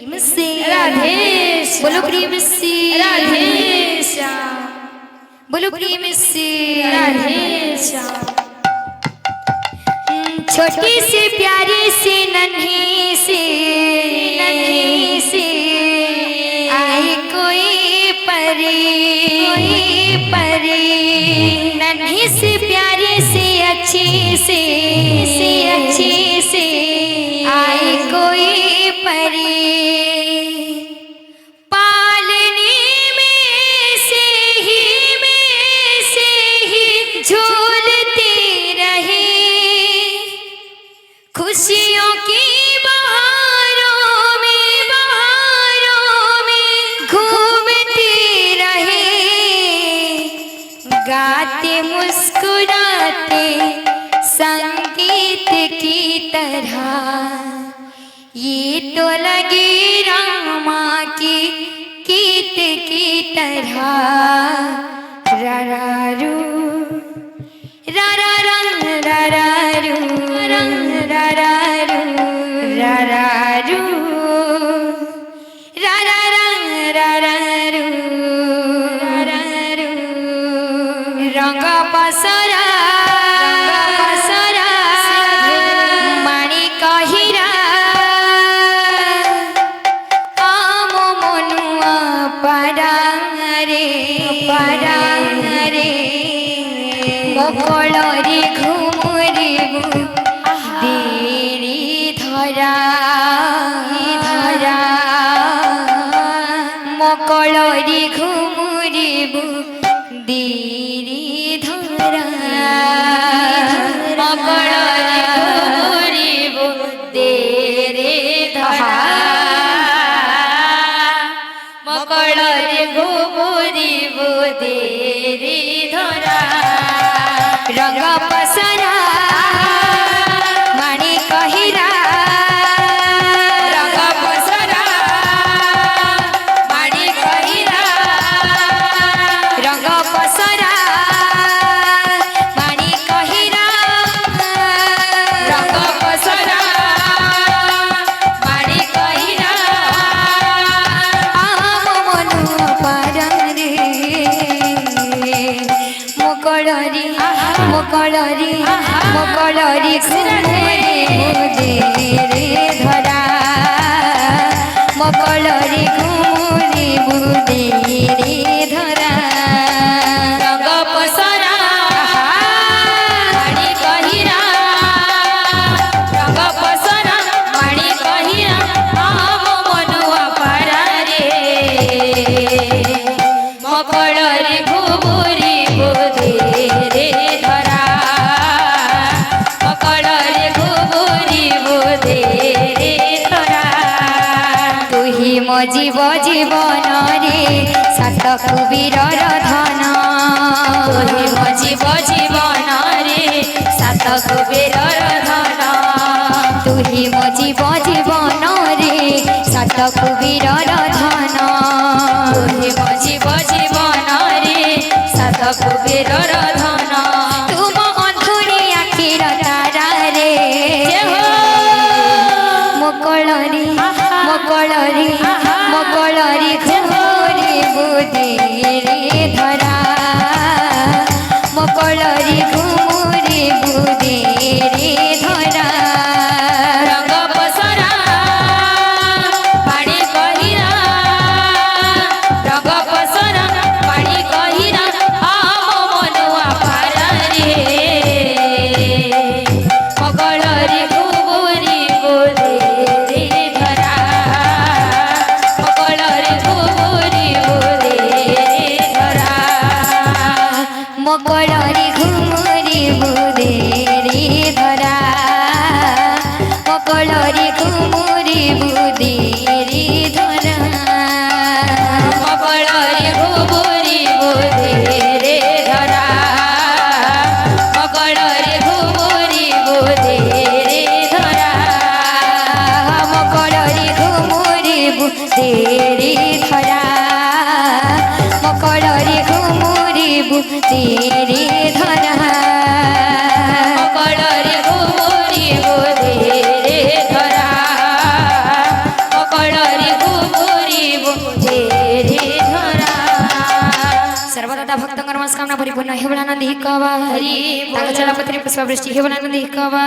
प्रेम से राधे बोलो, प्रेम से राधे श्याम बोलो, प्रेम से राधे श्याम। छोटी से प्यारी से नन्ही से आई कोई परी नन्ही से प्यारी से अच्छी से आई कोई परी पालने में से ही झूलती रहे खुशियों की बहारों में घूमती रहे गाते मुस्कुराते संगीत की तरह ये तो लगे रामा की गीत की तरह रारारू रारारू रारारू रारारू रारारू रंग पसरा माणी कहिरा आम मनुआ पारांगरे मकलरी घुमुरिबु देरी धरा मकलरी घुमुरिबु देरी धरा मकलरी घुमुरिबु देरी धरा मकलरी घुमुरिबु देरी धरा रंग पसरा माणी कहिरा रंग पसरा माणी कहिरा रंग पसरा माणी कहिरा रंग पसरा माणी कहिरा आम मनु पारंगे मकलरी घुमुरी धरा मकलरी घुमुरी धरा रंग पसरा माणी कहिरा रंग पसरा माणी कहिरा आम मनुआ पारा रे मकलरी घुमुरी रे धरा मकलरी घुमुरी रे धरा तुही मो जीव जीवन रे सात कुबीरर धन तुही मो जीव जीवन रे सात कुबीरर धन तुही मो जीव जीवन रे सात कुबीरर धन तुही मो जीव जीवन रे सात कुबीरर धन तुम अंधुरी आखिर तारा रे मकलरी घुमुरी रे धरा मकलरी घुमुरी रे धरा रंग पसरा पाणी कहिरा रंग पसरा पाणी कहिरा आम मनुआ पारा रे मकलरी घुमुरी रे धरा मकलरी घुमुरी रे धरा मकलरी घुमुरी रे धरा मकलरी घुमुरी रे धरा मकलरी घुमुरी रे धरा मकलरी घुमुरी रे धरा मकलरी घुमुरी रे धरा मकलरी घुमुरी रे धरा मकलरी घुमुरी रे धरा मकलरी करिब हे रे धरा सर्वदा भक्तंगर नमस्कामना परिपूर्ण हे बोला नंदी कवा हरि तागचला पत्री पुष्पवृष्टि हे बोला नंदी कवा